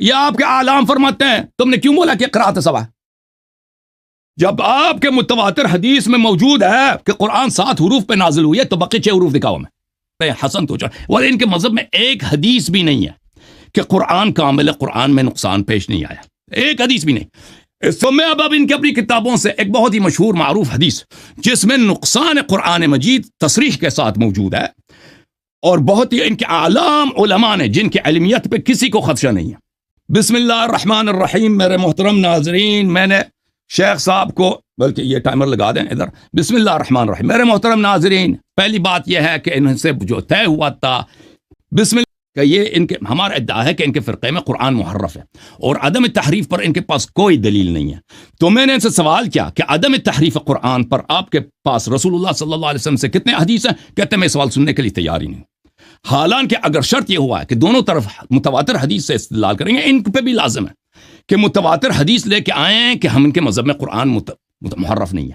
یہ آپ کے اعلام فرماتے ہیں. تم نے کیوں بولا کہ قرات سبع؟ جب آپ کے متواتر حدیث میں موجود ہے کہ قرآن 7 حروف پہ نازل ہوئی ہے تو باقی 6 حروف دکھاؤ میں حسن تو چاہ. اور ان کے مذہب میں ایک حدیث بھی نہیں ہے کہ قرآن کامل ہے، قرآن میں نقصان پیش نہیں آیا، ایک حدیث بھی نہیں. تو میں اب ان کی اپنی کتابوں سے ایک بہت ہی مشہور معروف حدیث جس میں نقصان قرآن مجید تصریح کے ساتھ موجود ہے، اور بہت ہی ان کے اعلام علماء نے جن کی علمیت پہ کسی کو خدشہ نہیں ہے. بسم اللہ الرحمن الرحیم. میرے محترم ناظرین، میں نے شیخ صاحب کو، بلکہ یہ ٹائمر لگا دیں ادھر. بسم اللہ الرحمن الرحیم. میرے محترم ناظرین، پہلی بات یہ ہے کہ ان سے جو طے ہوا تھا بسم اللہ کہ یہ ان کے، ہمارا ادعا ہے کہ ان کے فرقے میں قرآن محرف ہے اور عدم تحریف پر ان کے پاس کوئی دلیل نہیں ہے. تو میں نے ان سے سوال کیا کہ عدم تحریف قرآن پر آپ کے پاس رسول اللہ صلی اللہ علیہ وسلم سے کتنے حدیث ہیں؟ کہتے ہیں میں سوال سننے کے لیے تیار ہی نہیں. حالانکہ اگر شرط یہ ہوا ہے کہ دونوں طرف متواتر حدیث سے استدلال کریں گے، ان پہ بھی لازم ہے کہ متواتر حدیث لے کے آئیں کہ ہم ان کے مذہب میں قرآن محرف نہیں ہے.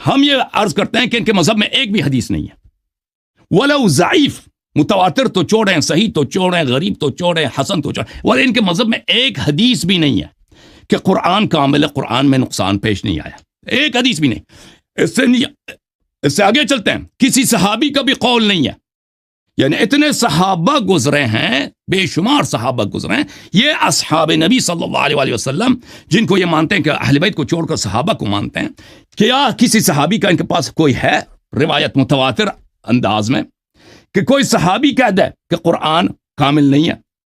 ہم یہ عرض کرتے ہیں کہ ان کے مذہب میں ایک بھی حدیث نہیں ہے، ولو ضعیف. متواتر تو چھوڑیں، صحیح تو چھوڑیں، غریب تو چھوڑیں، حسن تو چھوڑیں، اور ان کے مذہب میں ایک حدیث بھی نہیں ہے کہ قرآن کامل ہے، قرآن میں نقصان پیش نہیں آیا، ایک حدیث بھی نہیں. اس سے آگے چلتے ہیں. کسی صحابی کا بھی قول نہیں ہے، یعنی اتنے صحابہ گزرے ہیں، بے شمار صحابہ گزرے ہیں، یہ اصحاب نبی صلی اللہ علیہ وسلم جن کو یہ مانتے ہیں کہ اہل بیت کو چھوڑ کر صحابہ کو مانتے ہیں، کیا کسی صحابی کا ان کے پاس کوئی ہے روایت متواتر انداز میں کہ کوئی صحابی کہہ دے کہ قرآن کامل نہیں ہے؟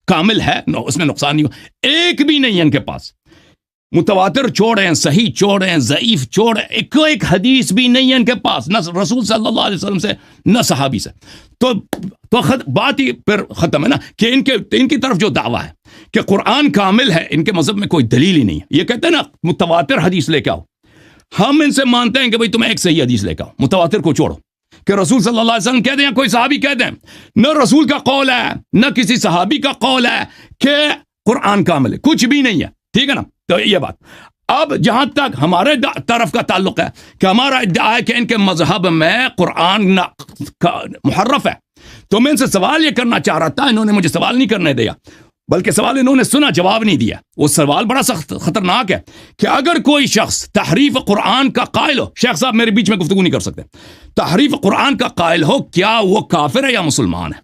کامل ہے، اس میں نقصان نہیں ہو، ایک بھی نہیں ہے ان کے پاس. متواتر چھوڑیں، صحیح چھوڑیں، ضعیف چھوڑیں، ایک حدیث بھی نہیں ہے ان کے پاس، نہ رسول صلی اللہ علیہ وسلم سے نہ صحابی سے. تو بات ہی پھر ختم ہے نا کہ ان کی طرف جو دعویٰ ہے کہ قرآن کامل ہے، ان کے مذہب میں کوئی دلیل ہی نہیں ہے. یہ کہتے ہیں نا متواتر حدیث لے کے آؤ. ہم ان سے مانتے ہیں کہ بھئی تم ایک صحیح حدیث لے کے آؤ، متواتر کو چھوڑو. کہ رسول صلی اللہ علیہ وسلم کہہ دیں یا کوئی صحابی کہہ دیں، نہ رسول کا قول ہے نہ کسی صحابی کا قول ہے کہ قرآن کامل ہے، کچھ بھی نہیں ہے. ٹھیک ہے نا؟ تو یہ بات. اب جہاں تک ہمارے طرف کا تعلق ہے کہ ہمارا ادعا ہے کہ ان کے مذہب میں قرآن محرف ہے، تو میں ان سے سوال یہ کرنا چاہ رہا تھا، انہوں نے مجھے سوال نہیں کرنے دیا، بلکہ سوال انہوں نے سنا، جواب نہیں دیا. وہ سوال بڑا سخت خطرناک ہے کہ اگر کوئی شخص تحریف قرآن کا قائل ہو، شیخ صاحب میرے بیچ میں گفتگو نہیں کر سکتے، تحریف قرآن کا قائل ہو، کیا وہ کافر ہے یا مسلمان ہے؟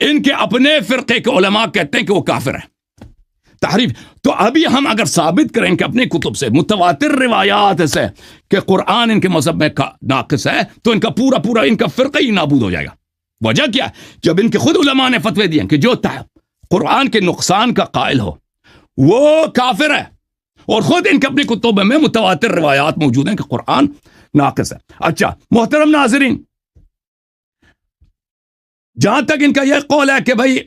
ان کے اپنے فرقے کے علماء کہتے ہیں کہ وہ کافر ہے. تحریف تو ابھی ہم اگر ثابت کریں کہ اپنے کتب سے متواتر روایات سے کہ قرآن ان کے مذہب میں ناقص ہے، تو ان کا پورا ان کا فرقہ ہی نابود ہو جائے گا. وجہ کیا ہے؟ جب ان کے خود علماء نے فتوے دیے کہ جو قرآن کے نقصان کا قائل ہو وہ کافر ہے، اور خود ان کے اپنی کتب میں متواتر روایات موجود ہیں کہ قرآن ناقص ہے. اچھا محترم ناظرین، جہاں تک ان کا یہ قول ہے کہ بھائی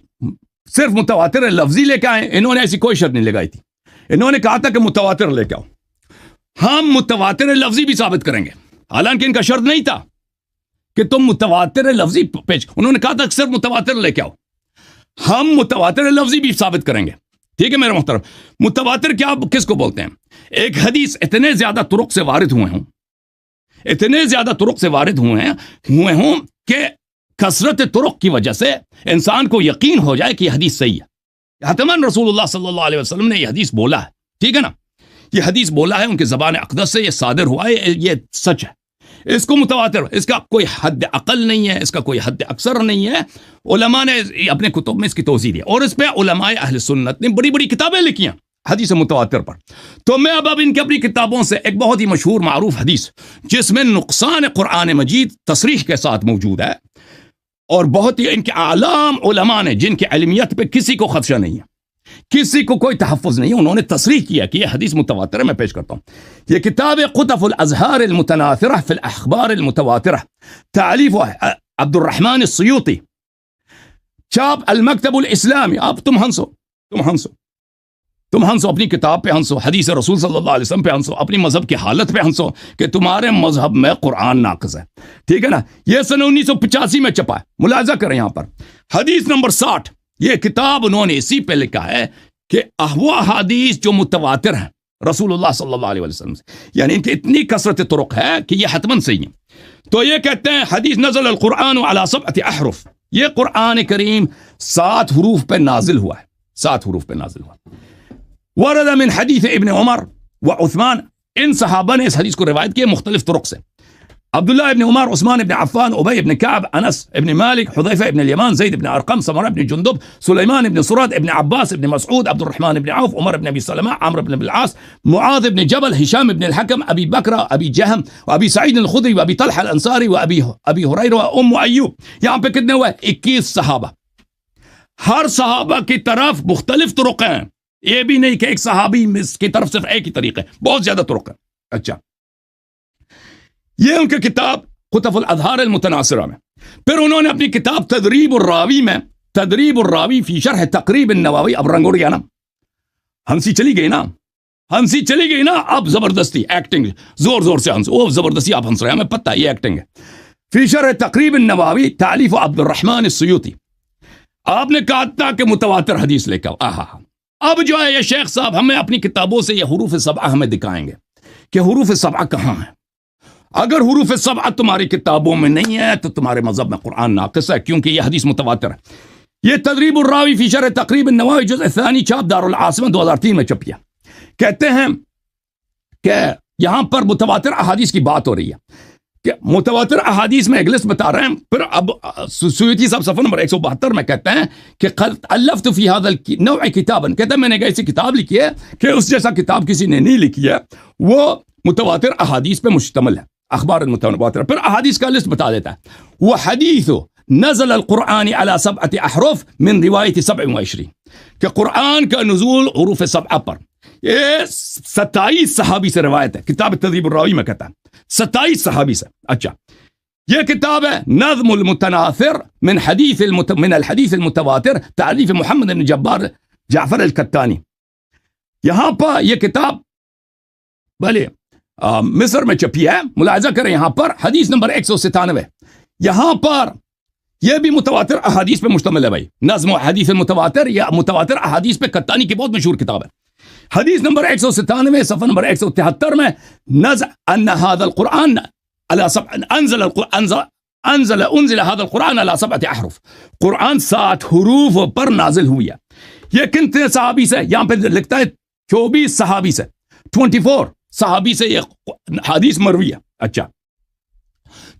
صرف متواتر لفظی لے کے آئیں، انہوں نے ایسی کوئی شرط نہیں لگائی تھی. انہوں نے کہا تھا کہ متواتر لے کے آؤ. ہم متواتر لفظی بھی ثابت کریں گے، حالانکہ ان کا شرط نہیں تھا کہ تم متواتر لفظی پیش، انہوں نے کہا تھا کہ صرف متواتر لے کے آؤ. ہم متواتر لفظی بھی ثابت کریں گے. ٹھیک ہے میرے محترم؟ متواتر کیا کس کو بولتے ہیں؟ ایک حدیث اتنے زیادہ طرق سے وارد ہوئے ہوں کہ کثرت طرق کی وجہ سے انسان کو یقین ہو جائے کہ یہ حدیث صحیح ہے. حتماً رسول اللہ صلی اللہ علیہ وسلم نے یہ حدیث بولا ہے. ٹھیک ہے نا؟ یہ حدیث بولا ہے، ان کی زبان اقدس سے یہ صادر ہوا ہے، یہ سچ ہے. اس کو متواتر، اس کا کوئی حد اقل نہیں ہے، اس کا کوئی حد اکثر نہیں ہے. علماء نے اپنے کتب میں اس کی توضیح دی، اور اس پہ علماء اہل سنت نے بڑی بڑی کتابیں لکھی ہیں حدیث متواتر پر. تو میں اب ان کی اپنی کتابوں سے ایک بہت ہی مشہور معروف حدیث جس میں نقصان قرآن مجید تصریح کے ساتھ موجود ہے، اور بہت ہی ان کے اعلام علماء نے جن کی علمیت پہ کسی کو خدشہ نہیں ہے، کسی کو کوئی تحفظ نہیں ہے، انہوں نے تصریح کیا کہ یہ حدیث متواتر ہے. میں پیش کرتا ہوں یہ کتاب قطف الازہار المتناثرہ فی الاخبار المتواترہ، تالیف عبد الرحمن السیوطی، چاپ المکتب الاسلامی. اب تم ہنسو اپنی کتاب پہ ہنسو، حدیث رسول صلی اللہ علیہ وسلم پہ ہنسو، اپنی مذہب کی حالت پہ ہنسو کہ تمہارے مذہب میں قرآن ناقص ہے. ٹھیک ہے نا؟ یہ سن 1985 میں چھپا ہے، ملاحظہ کریں یہاں پر حدیث نمبر 60. یہ کتاب انہوں نے اسی پہ لکھا ہے کہ وہ حدیث جو متواتر ہیں رسول اللہ صلی اللہ علیہ وسلم سے، یعنی ان کی اتنی کثرت طرق ہے کہ یہ حتماً صحیح ہے. تو یہ کہتے ہیں حدیث نزل القرآن علی 7 احرف، یہ قرآن کریم 7 حروف پہ نازل ہوا ہے. 7 حروف پہ نازل ہوا۔ ورد من حدیث ابن عمر وعثمان، ان صحابہ نے اس حدیث کو روایت کیا مختلف طرق سے، عبداللہ ابن عمر، عثمان ابن عفان، ابی ابن کعب، انس ابن مالک، حذیفہ ابن الیمان، زید ابن ارقم، سمرہ ابن جندب، سلیمان ابن سرد، ابن عباس ابن مسعود، عبد الرحمن ابن عوف، عمر ابن ابی سلمہ، عمرو ابن العاص، معاذ ابن جبل، ہشام ابن الحکم، ابی بکر، ابی جہم، ابی سعید الخدری، ابی طلحہ الانصاری، ابی ہریرہ، ام ایوب۔ یہاں پہ کتنے ہوئے؟ 21 صحابہ۔ ہر صحابہ کی طرف مختلف طرق ہیں، یہ بھی نہیں کہ ایک صحابی کی طرف صرف ایک ہی طریقہ ہے، بہت زیادہ طرق ہیں۔ اچھا، یہ ان کی کتاب خطف الاظہار المتناصرہ میں۔ پھر انہوں نے اپنی کتاب تدریب الراوی میں، تدریب الراوی فی شرح تقریب النووی، اب رنگ اڑ گیا نا، ہنسی چلی گئی نا، ہنسی چلی گئی نا، اب زبردستی ایکٹنگ، زور زور سے ہنس، وہ زبردستی آپ ہنس رہے ہیں، ہمیں پتہ ہے یہ ایکٹنگ ہے۔ فی شرح تقریب النووی، تالیف عبد الرحمن السیوطی۔ آپ نے کہا تھا کہ متواتر حدیث لے کر، اب جو ہے یہ شیخ صاحب ہمیں اپنی کتابوں سے یہ حروف سبعہ ہمیں دکھائیں گے کہ حروف سبعہ کہاں ہیں۔ اگر حروف سبعہ تمہاری کتابوں میں نہیں ہے تو تمہارے مذہب میں قرآن ناقص ہے، کیونکہ یہ حدیث متواتر ہے۔ یہ تدریب الراوی فی شرح تقریب النووی جزء ثانی، چھاپ دارالعاصمہ 2003 میں چھپیا۔ کہتے ہیں کہ یہاں پر متواتر احادیث کی بات ہو رہی ہے کہ متواتر احادیث میں ایک لسٹ بتا رہے ہیں۔ پھر اب سیوطی صاحب صفحہ نمبر 172 میں کہتے ہیں کہ قد الفت فی هذا النوع کتابا، کہتے ہیں میں نے ایسی کتاب لکھی ہے کہ اس جیسا کتاب کسی نے نہیں لکھی ہے، وہ متواتر احادیث پہ مشتمل ہے، اخبار المتواتر۔ پھر احادیث کا لسٹ بتا دیتا ہے، وہ حدیث نزل القرآن على 7 احرف من روایت 27، کہ قرآن کا نزول حروف سبعہ پر، یہ 27 صحابی سے روایت ہے، کتاب تدریب الراوی میں کہتا ہے 27 صحابی سے۔ اچھا، یہ کتاب ہے نظم المتناثر من الحدیث المتواتر، تالیف محمد بن جعفر الکتانی۔ یہاں پر یہ کتاب بھلے مصر میں چھپی ہے، ملاحظہ کریں یہاں پر حدیث نمبر 197، یہاں پر یہ بھی متواتر احادیث پہ مشتمل ہے بھائی، نظم و حدیث المتواتر یا متواتر احادیث پہ کتانی کی بہت مشہور کتاب ہے۔ حدیث نمبر 197 صفحہ نمبر 173 میں ان هذا القرآن انزل هذا القرآن على 7 احرف، قرآن 7 حروف پر نازل ہوئی ہے۔ یہ کتنے صحابی سے؟ یہاں پہ لکھتا ہے 24 صحابی سے، 24 صحابی سے یہ حدیث مروی ہے۔ اچھا،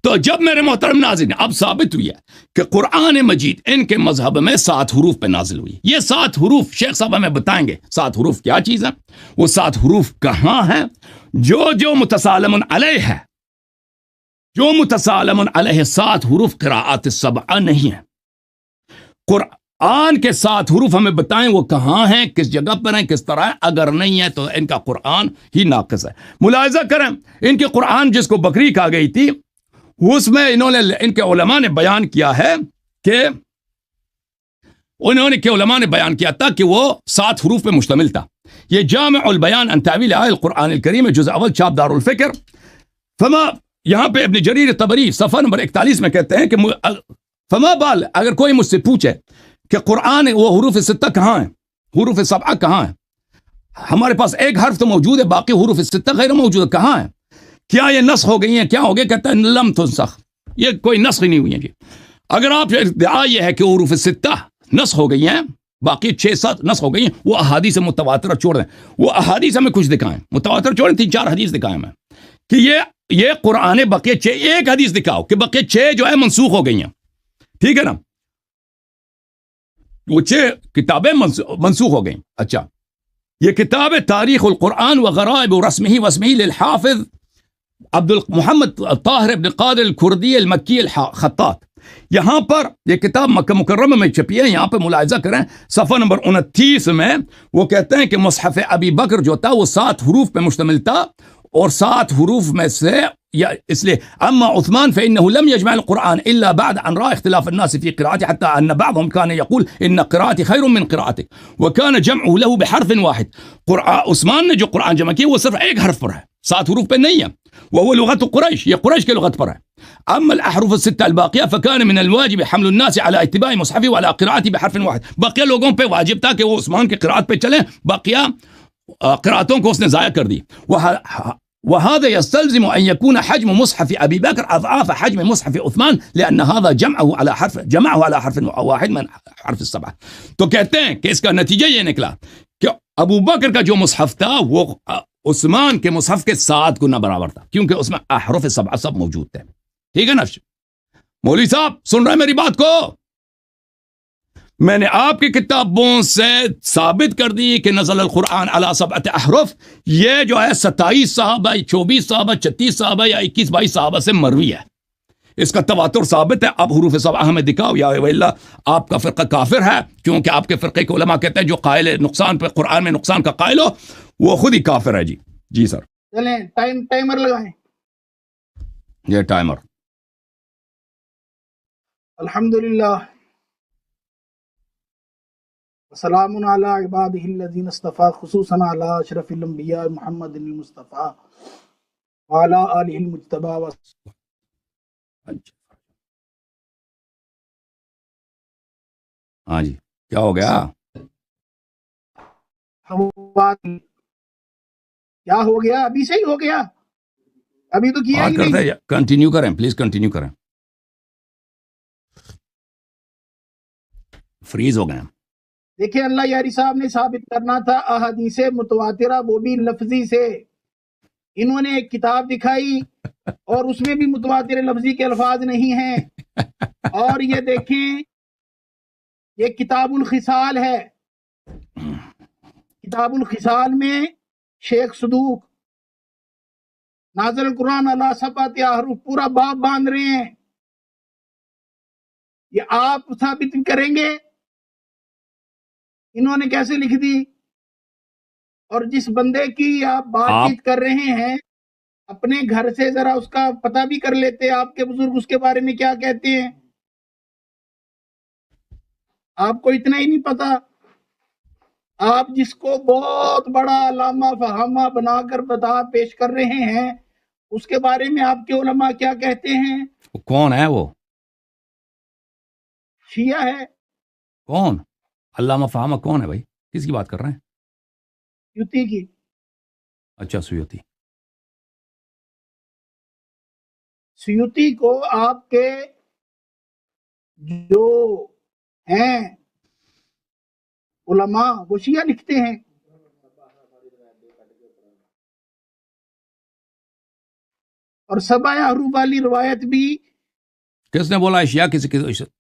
تو جب میرے محترم ناظرین اب ثابت ہوئی ہے کہ قرآن مجید ان کے مذہب میں 7 حروف پہ نازل ہوئی، یہ 7 حروف شیخ صاحب ہمیں بتائیں گے 7 حروف کیا چیز ہے، وہ 7 حروف کہاں ہیں، جو متسالم علیہ ہے، جو متسالم علیہ 7 حروف قراءات السبعہ نہیں ہیں۔ قرآن کے 7 حروف ہمیں بتائیں وہ کہاں ہیں، کس جگہ پر ہیں، کس طرح ہیں، اگر نہیں ہے تو ان کا قرآن ہی ناقص ہے۔ ملاحظہ کریں ان کے قرآن جس کو بکری کہا گئی تھی، اس میں ان کے علماء نے بیان کیا ہے کہ علماء نے بیان کیا تھا کہ وہ 7 حروف پہ مشتمل تھا۔ یہ جامع البیان عن تاویل آیات القرآن الکریم جزء اول، چھاپ دار الفکر۔ فما، یہاں پہ ابن جریر طبری صفحہ نمبر 41 میں کہتے ہیں کہ فما بال، اگر کوئی مجھ سے پوچھے کہ قرآن وہ حروف 6 کہاں ہیں، حروف 7 کہاں ہیں، ہمارے پاس ایک حرف تو موجود ہے، باقی حروف 6 غیر موجود، کہاں ہیں، کیا یہ نسخ ہو گئی ہیں، کیا ہو گیا؟ کہتا ہے لم تنسخ، یہ کوئی نسخ نہیں ہوئی ہے جی۔ اگر آپ ادعا یہ ہے کہ حروف 6 نسخ ہو گئی ہیں، باقی 6-7 نسخ ہو گئی ہیں، وہ احادیث متواتر چھوڑ دیں، وہ احادیث ہمیں کچھ دکھائیں، متواتر چھوڑیں، 3-4 حدیث دکھائیں ہمیں کہ یہ قرآن بقیہ 6، ایک حدیث دکھاؤ کہ بقیہ 6 جو ہے منسوخ ہو گئی ہیں، ٹھیک ہے نا، وہ 6 کتابیں منسوخ ہو گئیں۔ اچھا، یہ کتاب تاریخ القرآن وغرائب رسمہ واسمہ للحافظ عبد محمد طاہر ابن قادر الکردی المکی الخطاط، یہاں پر یہ کتاب مکہ مکرمہ میں چھپی ہے۔ یہاں پہ ملاحظہ کریں صفحہ نمبر 29 میں وہ کہتے ہیں کہ مصحف ابی بکر جو تھا وہ 7 حروف پہ مشتمل تھا، اور 7 حروف میں سے اس لیے اما عثمان فإنه لم يجمع القرآن إلا بعد أن رأى اختلاف الناس في قراءته، حتى أن بعضهم كان يقول إن قراءتي خير من قراءتك، وكان جمعه له بحرف واحد۔ عثمان نے جو قرآن جمع کیا وہ صرف ایک حرف پر ہے، 7 حروف پہ نہیں ہے، وهو لغة قریش، یہ قریش کے لغت پر ہے۔ اما الاحرف 6 الباقية فكان من الواجب حمل الناس على اتباع مصحفه وعلى قراءته بحرف واحد، باقی لوگوں پہ واجب تھا کہ وہ عثمان کی قراءت پہ چلیں، باقیہ قراءتوں کو اس نے ضائع کر دی۔ وهذا يستلزم أن يكون حجم مصحف أبي بكر أضعاف حجم مصحف عثمان لأن هذا جمعه على حرف واحد من حرف السبعة. تو کہتے ہیں کہ اس کا نتیجہ یہ نکلا کہ ابو بکر کا جو مصحف تھا وہ عثمان کے مصحف کے 7 گنا برابر تھا، کیونکہ اس میں احرف 7 سب موجود تھے. ٹھیک ہے نا؟ مولوی صاحب سن رہے ہیں میری بات کو؟ میں نے آپ کی کتابوں سے ثابت کر دی کہ نزل القرآن علی 7 احرف، یہ جو ہے 27 صحابہ، 24 صحابہ، 36 صحابہ یا 21-22 صحابہ سے مروی ہے. اس کا تواتر ثابت ہے. اب حروف 7 ہمیں دکھاؤ یا ویلا آپ کا فرقہ کافر ہے، کیونکہ آپ کے فرقے کے علماء کہتے ہیں جو قائل ہے نقصان پہ قرآن میں نقصان کا قائل ہو وہ خود ہی کافر ہے. جی سر چلیں ٹائمر لگائیں. یہ ٹائمر. الحمدللہ سلام علی عبادہ الذین اصطفیٰ خصوصاً علی اشرف الانبیاء محمد المصطفیٰ وعلی آلہ المجتبیٰ. ہاں جی کیا ہو گیا؟ کیا ہو گیا؟ ابھی سے ہی ہو گیا، ابھی تو کیا ہی نہیں. کنٹینیو کریں پلیز، کنٹینیو کریں. فریز ہو گئے. دیکھیں اللہ یاری صاحب نے ثابت کرنا تھا احادیث متواترہ، وہ بھی لفظی سے. انہوں نے ایک کتاب دکھائی اور اس میں بھی متواتر لفظی کے الفاظ نہیں ہیں. اور یہ دیکھیں یہ کتاب الخصال ہے. کتاب الخصال میں شیخ صدوق نازل القرآن علی 7 احرف پورا باب باندھ رہے ہیں. یہ آپ ثابت کریں گے انہوں نے کیسے لکھ دی؟ اور جس بندے کی آپ بات چیت کر رہے ہیں اپنے گھر سے ذرا اس کا پتہ بھی کر لیتے آپ کے بزرگ اس کے بارے میں کیا کہتے ہیں. آپ کو اتنا ہی نہیں پتا. آپ جس کو بہت بڑا علامہ فہامہ بنا کر بتا پیش کر رہے ہیں اس کے بارے میں آپ کے علماء کیا کہتے ہیں؟ کون ہے وہ؟ شیعہ ہے. کون علامہ فہامہ کون ہے بھائی؟ کس کی بات کر رہے ہیں؟ سیوطی کی. اچھا سیوطی. سیوطی کو آپ کے جو ہیں علماء وہ شیعہ لکھتے ہیں. اور 7 احرف والی روایت بھی کس نے بولا ہے شیعہ؟ کسی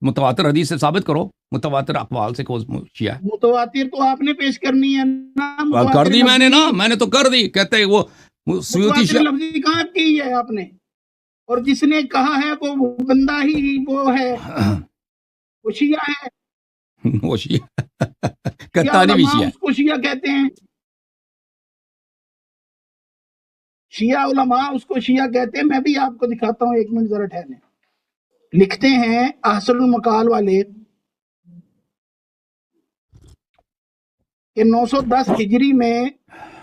متواتر حدیث سے ثابت کرو، متواتر اقوال سے شیعہ. متواتر تو آپ نے پیش کرنی ہے نا. کر دی میں نے نا، میں نے تو کر دی. کہتے ہیں وہ سیوطی شیعہ. لفظی کہاں کی ہے آپ نے؟ اور جس نے کہا ہے وہ بندہ ہی وہ ہے، وہ شیعہ ہے. وہ شیعہ کتانی بھی شیعہ اس کو شیعہ کہتے ہیں. شیعہ علماء اس کو شیعہ کہتے ہیں. میں بھی آپ کو دکھاتا ہوں، 1 منٹ ذرا ٹھہریں. لکھتے ہیں احسن المقال والے کہ 910 ہجری میں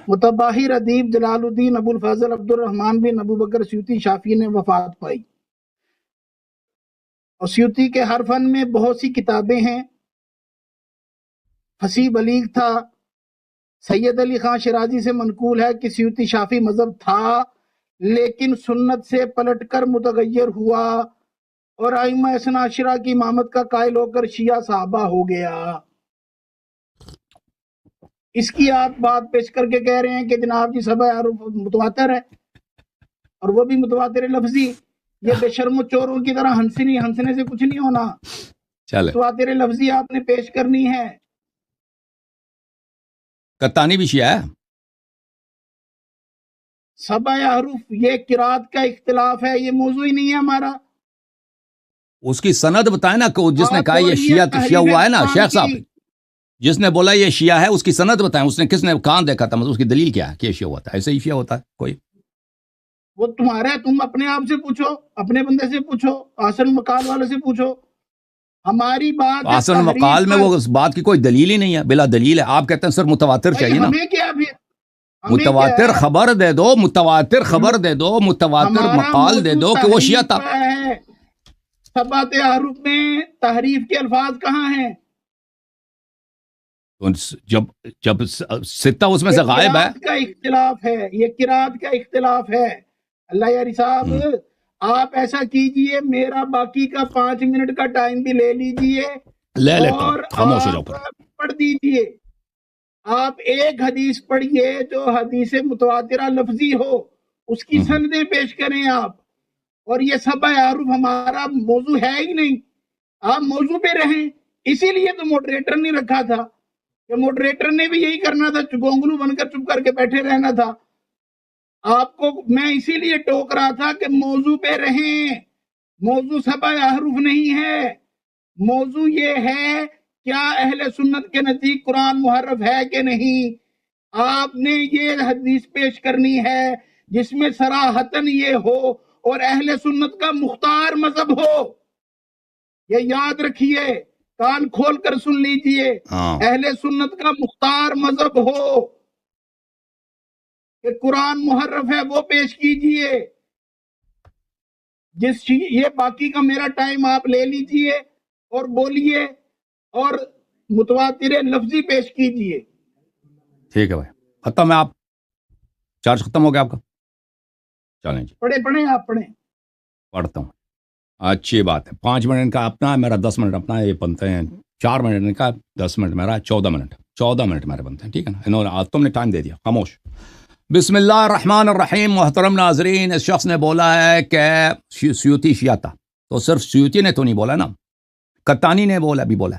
متباہر ادیب جلال الدین ابو الفضل عبد الرحمن بن ابو بکر سیوطی شافعی نے وفات پائی. اور سیوطی کے ہر فن میں بہت سی کتابیں ہیں. فصیح بلیغ تھا. سید علی خان شیرازی سے منقول ہے کہ سیوطی شافعی مذہب تھا لیکن سنت سے پلٹ کر متغیر ہوا اور ائمہ اثنا عشرہ کی امامت کا قائل ہو کر شیعہ صحابہ ہو گیا. اس کی آپ بات پیش کر کے کہہ رہے ہیں کہ جناب جی 7 احرف متواتر ہے اور وہ بھی متواتر لفظی. یہ بے شرم و چوروں کی طرح ہنسنے سے کچھ نہیں ہونا. متواتر لفظی آپ نے پیش کرنی ہے. کتانی بھی شیعہ ہے. 7 احرف یہ قرات کا اختلاف ہے، یہ موضوع ہی نہیں ہے ہمارا. اس کی سند بتائیں نا، جس نے کہا یہ شیعہ ہوا ہے نا شیخ صاحب، جس نے بولا یہ شیعہ ہے اس کی سند بتائیں. اس نے کس نے کہاں دیکھا تھا؟ مطلب اس کی دلیل کیا ہے کہ یہ شیعہ ہوتا ہے؟ ایسے ہی شیعہ ہوتا ہے کوئی؟ وہ تمہارے، تم اپنے آپ سے پوچھو، اپنے بندے سے پوچھو، احسن مقال والے سے پوچھو. ہماری بات احسن مقال میں وہ اس بات کی کوئی دلیل ہی نہیں ہے، بلا دلیل ہے. آپ کہتے ہیں سر متواتر چاہیے نا. ہمیں کیا پھر؟ متواتر خبر دے دو، متواتر خبر دے دو، متواتر مقال دے دو کہ وہ شیعہ تھا. 7 احرف میں تحریف کے الفاظ کہاں ہیں؟ تو جب ستہ اس میں سے غائب ہے، قرات کا اختلاف ہے، یہ قرات کا اختلاف ہے۔ اللہ یاری صاحب آپ ایسا کیجئے، میرا باقی کا 5 منٹ کا ٹائم بھی لے لیجئے لے لیتا اور ہوں، خاموش ہو جاؤ آپ پھر۔ پڑھ دیجئے۔ آپ ایک حدیث پڑھیے جو حدیث متواترہ لفظی ہو، اس کی سندیں پیش کریں آپ۔ اور یہ سبع عروف ہمارا موضوع ہے ہی نہیں، آپ موضوع پہ رہیں۔ اسی لیے تو موڈریٹر نہیں رکھا تھا، کہ موڈریٹر نے بھی یہی کرنا تھا، گونگلو بن کر چپ کر کے بیٹھے رہنا تھا۔ آپ کو میں اسی لیے ٹوک رہا تھا کہ موضوع پہ رہیں۔ موضوع سبع احرف نہیں ہے، موضوع یہ ہے کیا اہل سنت کے نزدیک قرآن محرف ہے کہ نہیں۔ آپ نے یہ حدیث پیش کرنی ہے جس میں صراحتاً یہ ہو اور اہل سنت کا مختار مذہب ہو۔ یہ یاد رکھیے، کان کھول کر سن لیجئے، اہل سنت کا مختار مذہب ہو کہ قرآن محرف ہے وہ پیش کیجئے۔ یہ باقی کا میرا ٹائم آپ لے لیجئے اور بولیے اور متواتر لفظی پیش کیجئے۔ ٹھیک ہے بھائی، ختم ہے، آپ چارج ختم ہو گیا آپ کا؟ چلیں جی، پڑھیں آپ پڑھیں۔ پڑھتا ہوں۔ اچھی بات ہے، 5 منٹ کا اپنا ہے، میرا 10 منٹ اپنا ہے، یہ بنتے ہیں 4 منٹ کا، 10 منٹ میرا، 14 منٹ میرے بنتے ہیں، ٹھیک ہے نا؟ انہوں نے تم نے ٹائم دے دیا، خاموش۔ بسم اللہ الرحمن الرحیم۔ محترم ناظرین، اس شخص نے بولا ہے کہ سیوطی شیعہ تھا، تو صرف سیوطی نے تو نہیں بولا نا، قطانی نے بولا بھی بولا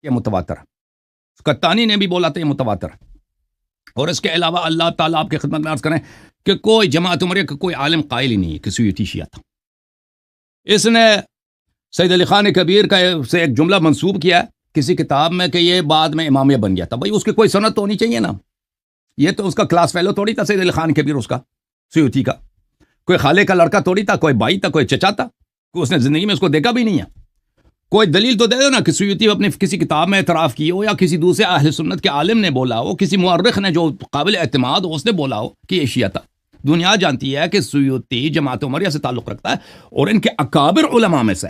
یہ متواتر ہے، قطانی نے بھی بولا تھا یہ متواتر ہے۔ اور اس کے علاوہ اللہ تعالیٰ آپ کی خدمت میں عرض کریں کہ کوئی جماعت عمریہ کا کوئی عالم قائل ہی نہیں ہے کہ سیوطی شیعہ تھا۔ اس نے سید علی خان کبیر کا سے ایک جملہ منسوب کیا کسی کتاب میں کہ یہ بعد میں امامیہ بن گیا تھا۔ بھائی اس کی کوئی سند تو ہونی چاہیے نا، یہ تو اس کا کلاس فیلو تھوڑی تھا سید علی خان کبیر، اس کا سیوطی کا کوئی خالے کا لڑکا تھوڑی تھا، کوئی بھائی تھا، کوئی چچا تھا، کوئی اس نے زندگی میں اس کو دیکھا بھی نہیں ہے۔ کوئی دلیل تو دے دو نا کہ سیوطی اپنی کسی کتاب میں اعتراف کی ہو، یا کسی دوسرے اہل سنت کے عالم نے بولا ہو، کسی مورخ نے جو قابل اعتماد ہو اس نے بولا ہو کہ یہ شیعہ تھا۔ دنیا جانتی ہے کہ سیوطی جماعت عمریہ سے تعلق رکھتا ہے اور ان کے اکابر علماء میں سے،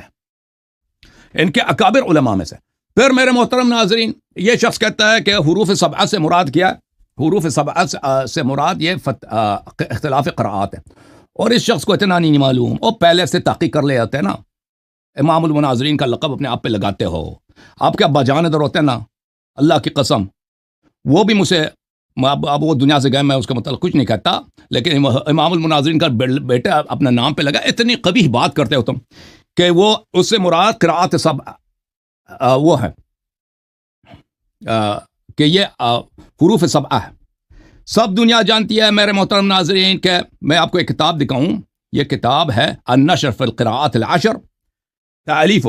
ان کے اکابر علماء میں سے۔ پھر میرے محترم ناظرین، یہ شخص کہتا ہے کہ حروف سبعہ سے مراد کیا؟ حروف سبعہ سے مراد یہ اختلاف قراءات ہے، اور اس شخص کو اتنا نہیں معلوم، اور پہلے سے تحقیق کر لے آتے ہیں نا، امام المناظرین کا لقب اپنے آپ پہ لگاتے ہو۔ آپ کے ابا جان ادھر ہوتے ہیں نا، اللہ کی قسم، وہ بھی مجھے، اب وہ دنیا سے گئے، میں اس کے متعلق کچھ نہیں کہتا، لیکن امام المناظرین کا بیٹا اپنا نام پہ لگا۔ اتنی قبیح بات کرتے ہو تم کہ وہ اس سے مراد قراءت سبع وہ ہے کہ یہ حروف سبعہ ہے۔ سب دنیا جانتی ہے میرے محترم ناظرین کہ میں آپ کو ایک کتاب دکھاؤں، یہ کتاب ہے النشر فی القراءات العشر، تالیف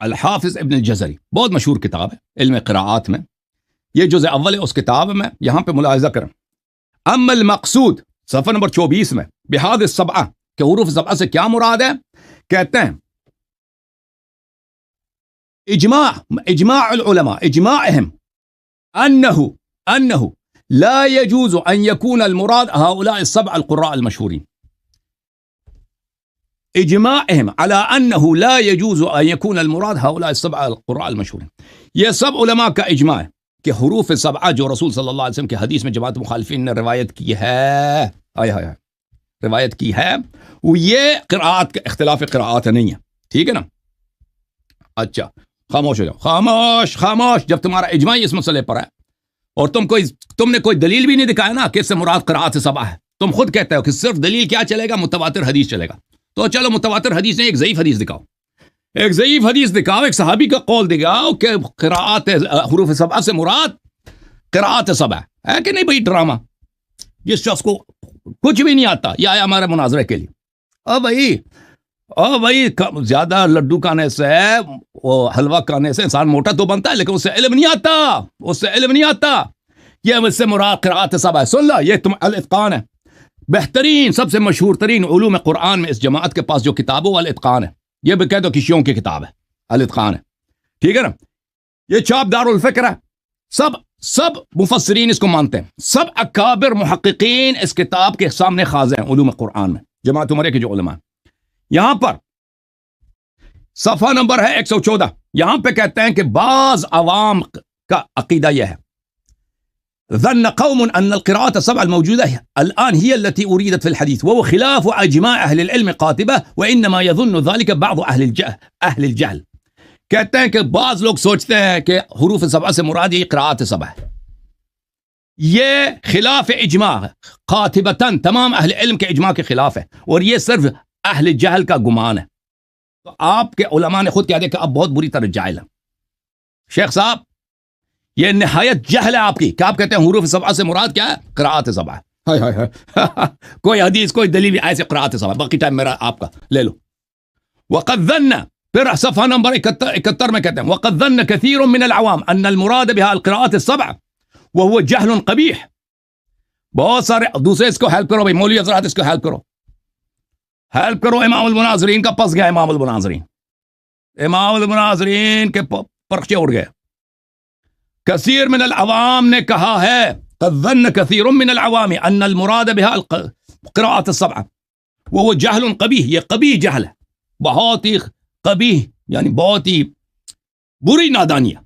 الحافظ ابن الجزری، بہت مشہور کتاب ہے علم قراءات میں، یہ جزء اول ہے اس کتاب میں، یہاں پہ ملاحظہ کریں۔ اما المقصود صفحہ نمبر 24 میں بہذ السبعہ، کہ حروف سبعہ سے کیا مراد ہے؟ کہتے ہیں اجماع العلماء، اجماعهم انه لا يجوز ان يكون المراد هؤلاء السبع القراء المشهورين، اجماعهم على انه لا يجوز ان يكون المراد هؤلاء السبع القراء المشهورين، یہ سب علماء کا اجماع ہے کہ حروف سبعہ جو رسول صلی اللہ علیہ وسلم کی حدیث میں جماعت مخالفین نے روایت کی ہے، روایت کی ہے، وہ یہ قراءات کا اختلاف قراءات نہیں ہے، ٹھیک ہے نا؟ اچھا خاموش ہو جاؤ، خاموش، جب تمہارا اجماع اس مسئلے پر ہے اور تم نے کوئی دلیل بھی نہیں دکھایا نا کہ اس سے مراد قراءات سبعہ ہے، تم خود کہتے ہو کہ صرف دلیل کیا چلے گا؟ متواتر حدیث چلے گا، تو چلو متواتر حدیث نے ایک ضعیف حدیث دکھاؤ، ایک ضعیف حدیث دکھاؤ، ایک صحابی کا قول دکھاؤ کہ قراءات حروف سبعہ سے مراد قراءات سبعہ ہے کہ نہیں؟ بھائی ڈرامہ، جس شخص کو کچھ بھی نہیں آتا یہ آیا ہمارے مناظرے کے لیے، بھائی زیادہ لڈو کھانے سے، وہ حلوہ کھانے سے انسان موٹا تو بنتا ہے، لیکن اس سے علم نہیں آتا، یہ مجھ سے مراد قراءات سبعہ ہے۔ سن لو، یہ تم الاتقان ہے، بہترین سب سے مشہور ترین علوم قرآن میں اس جماعت کے پاس جو کتاب ہے وہ الاتقان ہے، یہ بھی کہہ دو کہ شیعوں کی کتاب ہے، الاتقان ہے، ٹھیک ہے نا؟ یہ چاپ دار الفکر ہے، سب مفسرین اس کو مانتے ہیں، سب اکابر محققین اس کتاب کے سامنے خاضع ہیں علوم قرآن میں، جماعت عمریہ کے جو علماء ہیں۔ یہاں پر صفحہ نمبر ہے 114، یہاں پہ کہتے ہیں کہ بعض عوام کا عقیدہ یہ ہے ظن قوم ان القراءات السبع الموجودة الآن هي التي أريدت في الحديث وهو خلاف اجماع اهل العلم قاطبة وانما يظن ذلك بعض اهل الجهل. کہتے ہیں کہ بعض لوگ سوچتے ہیں کہ حروف سبعہ سے مراد یہ قراءات سبع ہے. یہ خلاف اجماع قاطبتاً تمام اہل علم کے اجماع کے خلاف ہے اور یہ صرف اہل جہل کا گمان ہے. تو آپ کے علماء نے خود کہہ دیا کہ آپ بہت بری طرح جاہل ہیں. شیخ صاحب یہ نہایت جہل ہے آپ کی کہ آپ کہتے ہیں حروف سبعہ سے مراد کیا ہے؟ قراءات سبع ہے. کوئی حدیث کوئی دلیل ایسے قراءات سبع. باقی ٹائم میرا آپ کا لے لو. وقد ظن پھر صفحہ نمبر 71 میں کہتے ہیں وقد ظن كثير من العوام ان المراد بها القراءات السبع وهو جهل قبیح. بہت سارے دوسرے اس کو ہیلپ کرو بھائی مولوی حضرات اس کو ہیلپ کرو امام المناظرین کا پس گیا. امام المناظرین کے پرخچے اڑ گئے. کثیر من العوام نے کہا ہے قد ظن كثير من العوام ان المراد بها القراءات السبع وهو جهل قبیح. یہ قبیح جہل ہے, بہت ہی قبیح یعنی بہت ہی بری نادانی ہے.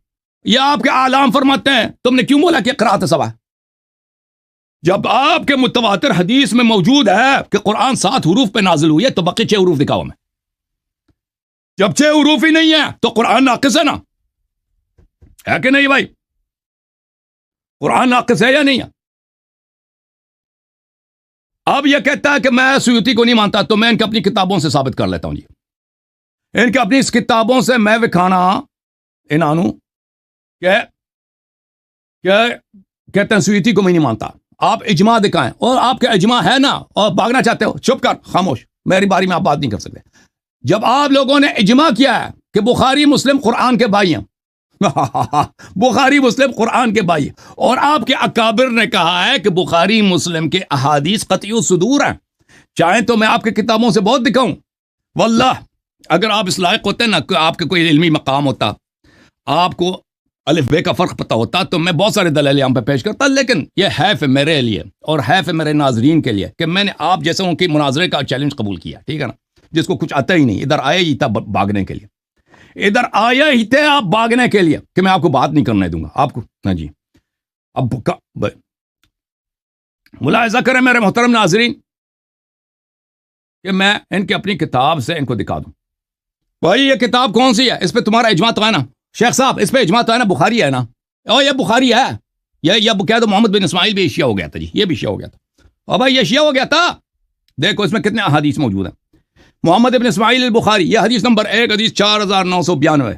یہ آپ کے اعلام فرماتے ہیں تم نے کیوں بولا کہ قراءات سبع جب آپ کے متواتر حدیث میں موجود ہے کہ قرآن 7 حروف پہ نازل ہوئی ہے تو باقی 6 حروف دکھاؤ میں. جب 6 حروف ہی نہیں ہے تو قرآن ناقص ہے نا, ہے کہ نہیں بھائی؟ قرآن ناقص ہے یا نہیں ہے؟ اب یہ کہتا ہے کہ میں سیوطی کو نہیں مانتا تو میں ان کی اپنی کتابوں سے ثابت کر لیتا ہوں. جی ان کی اپنی اس کتابوں سے میں وکھانا انہوں کہ کہتے ہیں سیوطی کو میں نہیں مانتا. آپ اجماع دکھائیں اور آپ کا اجماع ہے نا اور بھاگنا چاہتے ہو, چپ کر خاموش, میری باری میں آپ بات نہیں کر سکتے. جب آپ لوگوں نے اجماع کیا ہے کہ بخاری مسلم قرآن کے بھائی ہیں بخاری مسلم قرآن کے بھائی, اور آپ کے اکابر نے کہا ہے کہ بخاری مسلم کے احادیث قطعی الصدور ہیں, چاہیں تو میں آپ کے کتابوں سے بہت دکھاؤں. واللہ اگر آپ اس لائق ہوتے نا کہ آپ کے کوئی علمی مقام ہوتا, آپ کو الف بے کا فرق پتہ ہوتا تو میں بہت سارے دلائل یہاں پہ پیش کرتا. لیکن یہ حیف ہے میرے لیے اور حیف ہے میرے ناظرین کے لیے کہ میں نے آپ جیسوں کی مناظرے کا چیلنج قبول کیا. ٹھیک ہے نا, جس کو کچھ آتا ہی نہیں ادھر آیا ہی تھا بھاگنے کے لیے, ادھر آیا ہی تھے آپ بھاگنے کے لیے کہ میں آپ کو بات نہیں کرنے دوں گا آپ کو. ہاں جی, اب ملاحظہ کریں میرے محترم ناظرین کہ میں ان کی اپنی کتاب سے ان کو دکھا دوں. بھائی یہ کتاب کون سی ہے؟ اس پہ تمہارا اجماع تو ہے نا شیخ صاحب؟ اس پہ اجماع تو ہے نا, بخاری ہے نا, اور یہ بخاری ہے. یہ کہہ دو محمد بن اسماعیل بھی شیعہ ہو گیا تھا. جی یہ بھی شیعہ ہو گیا تھا. اور بھائی یہ شیعہ ہو گیا تھا. دیکھو اس میں کتنے احادیث موجود ہیں. محمد بن اسماعیل البخاری, یہ حدیث نمبر 1, حدیث 4992.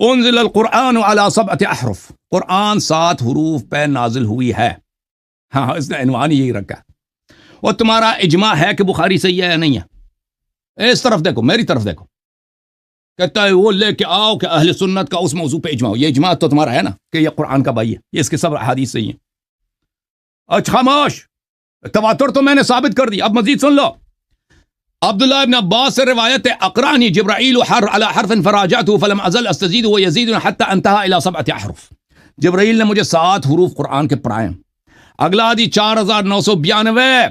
انزل القرآن علی 7 احرف, قرآن 7 حروف پہ نازل ہوئی ہے. ہاں اس نے عنوان یہی رکھا. اور تمہارا اجماع ہے کہ بخاری صحیح ہے یا نہیں ہے؟ اس طرف دیکھو, میری طرف دیکھو. کہتا ہے وہ لے کے آؤ کہ اہل سنت کا اس موضوع پہ اجماع ہو. یہ اجماع تو تمہارا ہے نا کہ یہ قرآن کا بھائی ہے, یہ اس کے سب احادیث صحیح ہیں. اچھا خاموش, تواتر تو میں نے ثابت کر دی. اب مزید سن لو. عبداللہ ابن عباس سے روایت ہے اقرانی جبرائیل على حرف فراجعته فلم ازل استزید ويزيد حتى انتهى الى 7 احرف. جبرائیل نے مجھے 7 حروف قرآن کے پڑھائے. اگلا حدیث 4992,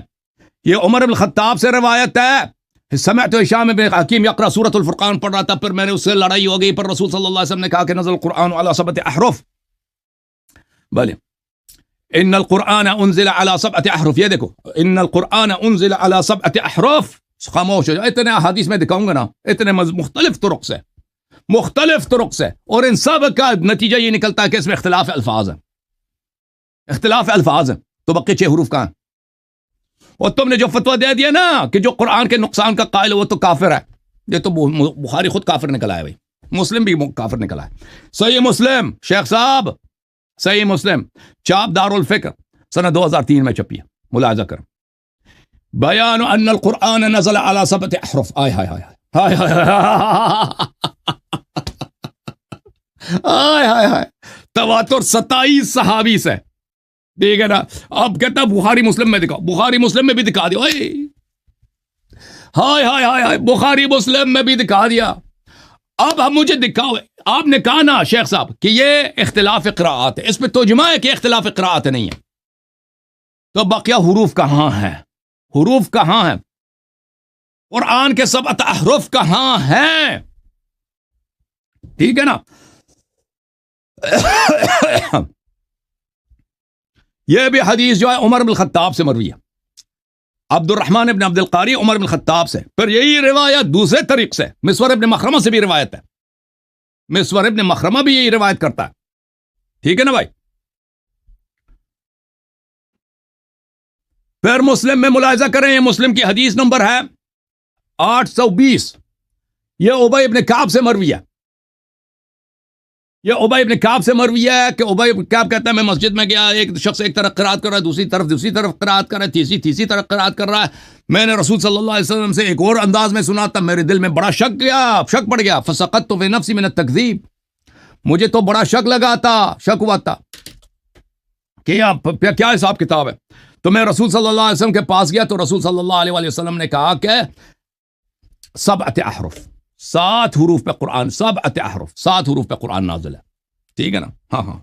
یہ عمر بن الخطاب سے روایت ہے. سمعت ہشام بن حکیم یقرأ سورۃ الفرقان پڑھ رہا تھا, پھر میں نے اس سے لڑائی ہو گئی, پر رسول صلی اللہ علیہ وسلم نے کہا کہ نزل القرآن على 7 احرف. بھلے ان القرآن انزل على 7 احرف. یہ دیکھو ان القرآن انزل على 7 احرف. خاموش ہو جاؤ. اتنے احادیث میں دکھاؤں گا نا, اتنے مختلف طرق سے, اور ان سب کا نتیجہ یہ نکلتا ہے کہ اس میں اختلاف الفاظ ہیں. تو بقی 6 حروف کہاں؟ اور تم نے جو فتویٰ دے دیا نا کہ جو قرآن کے نقصان کا قائل ہے وہ تو کافر ہے, یہ تو بخاری خود کافر نکلا ہے بھائی, مسلم بھی کافر نکلا ہے. صحیح مسلم شیخ صاحب, صحیح مسلم چاپ دار الفکر سنہ 2003 میں چھپی ہے, ملاحظہ کر. بیان ان القرآن نزل على 7 احرف. آئے ہائے ہائے ہائے ہائے ہائے ہائے, تواتر 27 صحابی سے. ٹھیک ہے نا. اب کہتا بخاری مسلم میں دکھاؤ, بخاری مسلم میں بھی دکھا دیا. ہائے ہائے ہائے ہائے, بخاری مسلم میں بھی دکھا دیا. اب ہم مجھے دکھاؤ. آپ نے کہا نا شیخ صاحب کہ یہ اختلاف قراءات ہے, اس پہ تو اجماع ہے کہ اختلاف قراءات نہیں ہے. تو بقیہ حروف کہاں ہیں؟ حروف کہاں ہیں؟ قرآن کے 7 احرف کہاں ہیں؟ ٹھیک ہے نا. یہ بھی حدیث جو ہے عمر بن الخطاب سے مروی ہے، عبد الرحمن ابن عبد القاری عمر بن الخطاب سے. پھر یہی روایت دوسرے طریق سے مسور ابن مخرمہ سے بھی روایت ہے. مسور ابن مخرمہ بھی یہی روایت کرتا ہے. ٹھیک ہے نا بھائی. پھر مسلم میں ملاحظہ کریں، یہ مسلم کی حدیث نمبر ہے 820. یہ ابی ابن کعب سے مروی ہے. یہ ابی ابن کعب سے مروی ہے کہ ابی ابن کعب کہتا ہے میں مسجد میں گیا، ایک شخص ایک طرف قرات کر رہا ہے، دوسری طرف قرات کر رہا ہے، تیسری طرف قرات کر رہا ہے. میں نے رسول صلی اللہ علیہ وسلم سے ایک اور انداز میں سنا تھا، میرے دل میں بڑا شک پڑ گیا. فسقطت فی نفسی من التکذیب، مجھے تو بڑا شک ہوا تھا کہ کیا حساب کتاب ہے. تو میں رسول صلی اللہ علیہ وسلم کے پاس گیا تو رسول صلی اللہ علیہ وسلم نے کہا کہ 7 احرف، 7 حروف پہ قرآن، 7 احرف، 7 حروف پہ قرآن نازل ہے. ٹھیک ہے نا؟ ہاں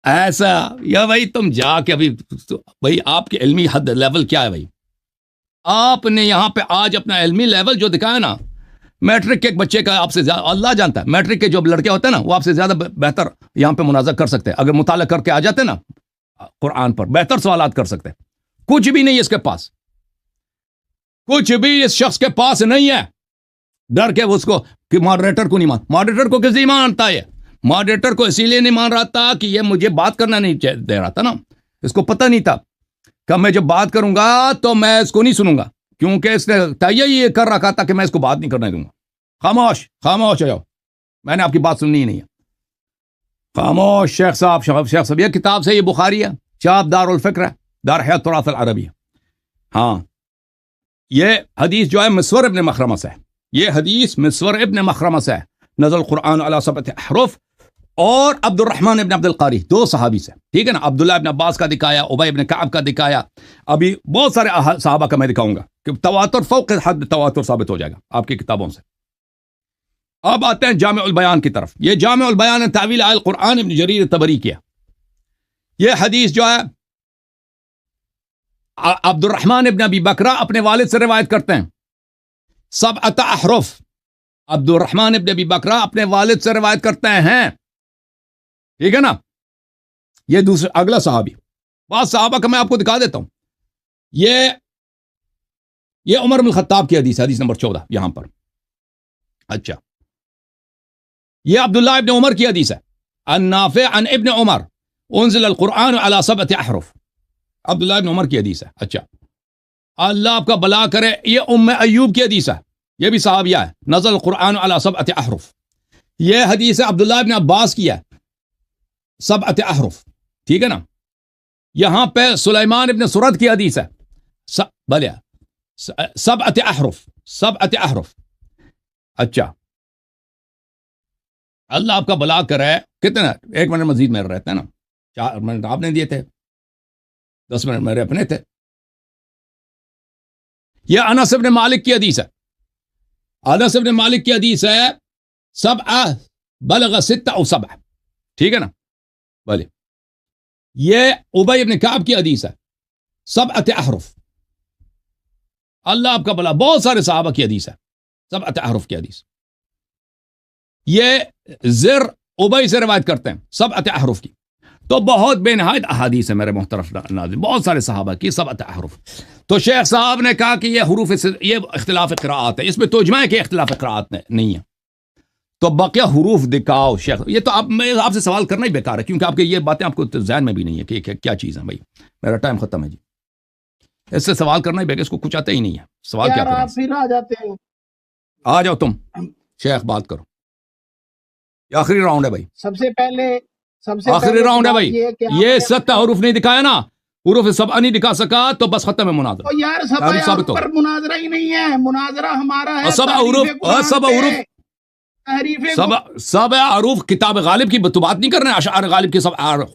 ایسا یا بھائی تم جا کے ابھی بھائی آپ کے علمی حد لیول کیا ہے بھائی؟ آپ نے یہاں پہ آج اپنا علمی لیول جو دکھایا نا، میٹرک کے ایک بچے کا آپ سے زیادہ اللہ جانتا ہے، میٹرک کے جو لڑکے ہوتے ہیں نا وہ آپ سے زیادہ بہتر یہاں پہ مناظرہ کر سکتے ہیں. اگر مطالعہ کر کے آ جاتے نا قرآن پر، بہتر سوالات کر سکتے ہیں. کچھ بھی نہیں اس کے پاس، کچھ بھی اس شخص کے پاس نہیں ہے. ڈر کے اس کو کہ ماڈریٹر کو نہیں ماڈریٹر کو کس لیے مانتا ہے؟ ماڈریٹر کو اسی لیے نہیں مان رہا تھا کہ یہ مجھے بات کرنا نہیں دے رہا تھا نا. اس کو پتہ نہیں تھا کہ میں جب بات کروں گا تو میں اس کو نہیں سنوں گا، کیونکہ اس نے تیار یہ کر رکھا تھا کہ میں اس کو بات نہیں کرنے دوں گا. خاموش ہو جاؤ، میں نے آپ کی بات سننی ہی نہیں ہے. خاموش. شیخ صاحب یہ کتاب سے، یہ بخاری ہے، چاپ دار الفکر ہے، دار حیات تراث العربی. ہاں یہ حدیث جو ہے مسور ابن مخرمہ سے ہے. یہ حدیث مسور ابن مخرمہ سے ہے. نزل القرآن علی 7 احرف. اور عبد الرحمن ابن عبد القاری، 2 صحابی سے. ٹھیک ہے نا؟ عبداللہ ابن عباس کا دکھایا، ابی ابن کعب کا دکھایا، ابھی بہت سارے صحابہ کا میں دکھاؤں گا کہ تواتر فوق حد تواتر ثابت ہو جائے گا آپ کی کتابوں سے. اب آتے ہیں جامع البیان کی طرف. یہ جامع البیان ہے تعویل آیل قرآن ابن جریر طبری کیا. یہ حدیث جو ہے عبد الرحمن ابن ابی بکرہ اپنے والد سے روایت کرتے ہیں. 7 احرف عبد الرحمن ابن ابی بکرہ اپنے والد سے روایت کرتے ہیں. ٹھیک ہے نا؟ یہ دوسرا اگلا صحابی. بعض صحابہ کا میں آپ کو دکھا دیتا ہوں. یہ عمر بن الخطاب کی حدیث، حدیث نمبر 14 یہاں پر. اچھا، یہ عبداللہ ابن عمر کی حدیث ہے. النافع عن ابن عمر انزل القرآن علی 7 احرف. عبداللہ ابن عمر کی حدیث ہے. اچھا، اللہ آپ کا بلا کرے، یہ ام ایوب کی حدیث ہے، یہ بھی صحابیہ ہے. نزل القرآن علی 7 احرف. یہ حدیث ہے عبداللہ ابن عباس کی ہے، 7 احرف. ٹھیک ہے نا؟ یہاں پہ سلیمان ابن سرد کی حدیث ہے، 7 احرف، 7 احرف. اچھا، اللہ آپ کا بلا کرے. کتنا 1 منٹ مزید میرے رہتے ہیں نا، 4 منٹ آپ نے دیے تھے، 10 منٹ میرے اپنے تھے. یہ انس ابن مالک کی حدیث ہے. انس ابن مالک کی حدیث ہے 7 بلغ 6 او 7. ٹھیک ہے نا؟ بھلے. یہ ابی ابن کعب کی حدیث ہے 7 احرف. اللہ آپ کا بلا، بہت سارے صحابہ کی حدیث ہے 7 احرف کی حدیث. یہ زر ابی سے روایت کرتے ہیں 7 احرف کی. تو بہت بے نہایت احادیث ہے میرے محترم ناظرین، بہت سارے صحابہ کی 7 احرف. تو شیخ صاحب نے کہا کہ یہ حروف، یہ اختلاف قراءات ہے، اس میں تو اجماع ہے کہ اختلاف قراءات نہیں ہے. تو بقیہ حروف دکھاؤ شیخ. یہ تو آپ سے سوال کرنا ہی بیکار ہے، کیونکہ آپ کے یہ باتیں آپ کو ذہن میں بھی نہیں ہے کہ کیا چیز ہے. بھائی میرا ٹائم ختم ہے جی. اس سے سوال کرنا ہی بیکار، اس کو کچھ آتا ہی نہیں ہے. سوال کیا کریں؟ پھر آ جاتے ہیں. آ جاؤ تم شیخ، بات کرو. یہ آخری راؤنڈ ہے بھائی، سب سے پہلے آخری راؤنڈ ہے بھائی. یہ 7 حروف نہیں دکھایا نا، حروف 7 نہیں دکھا سکا تو بس ختم ہے مناظرہ. تو یار 7 پر مناظرہ ہی نہیں ہے، مناظرہ ہمارا ہے. 7 حروف کتاب غالب کی تو بات نہیں کر رہے ہیں، اشعار غالب کی،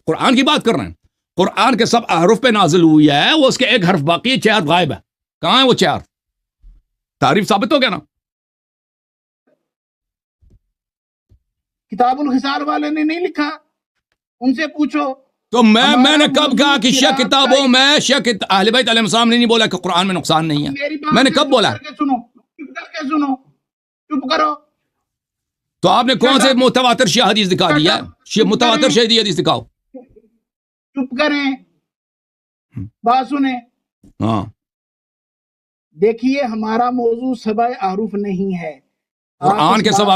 قرآن کی بات کر رہے ہیں. قرآن کے 7 حروف پہ نازل ہوئی ہے، وہ اس کے 1 حرف باقی ہے، 4 غائب ہے. کہاں ہے وہ 4؟ تعریف ثابت ہو گیا نا. کتاب الخصال والے نے نہیں لکھا، ان سے پوچھو. تو میں نے کب کہا کہ شیخ کتابوں میں اہل بیت علیہ السلام نے نہیں بولا کہ قرآن میں نقصان نہیں ہے؟ میں نے کب بولا؟ چپ کر کے سنو، چپ کرو. تو آپ نے کون سے متواتر شیعہ حدیث دکھا دیا؟ متواتر شیعہ حدیث دکھاؤ. چپ کریں، بات سنیں. ہاں دیکھیے ہمارا موضوع سبع احرف نہیں ہے. قرآن کے سوا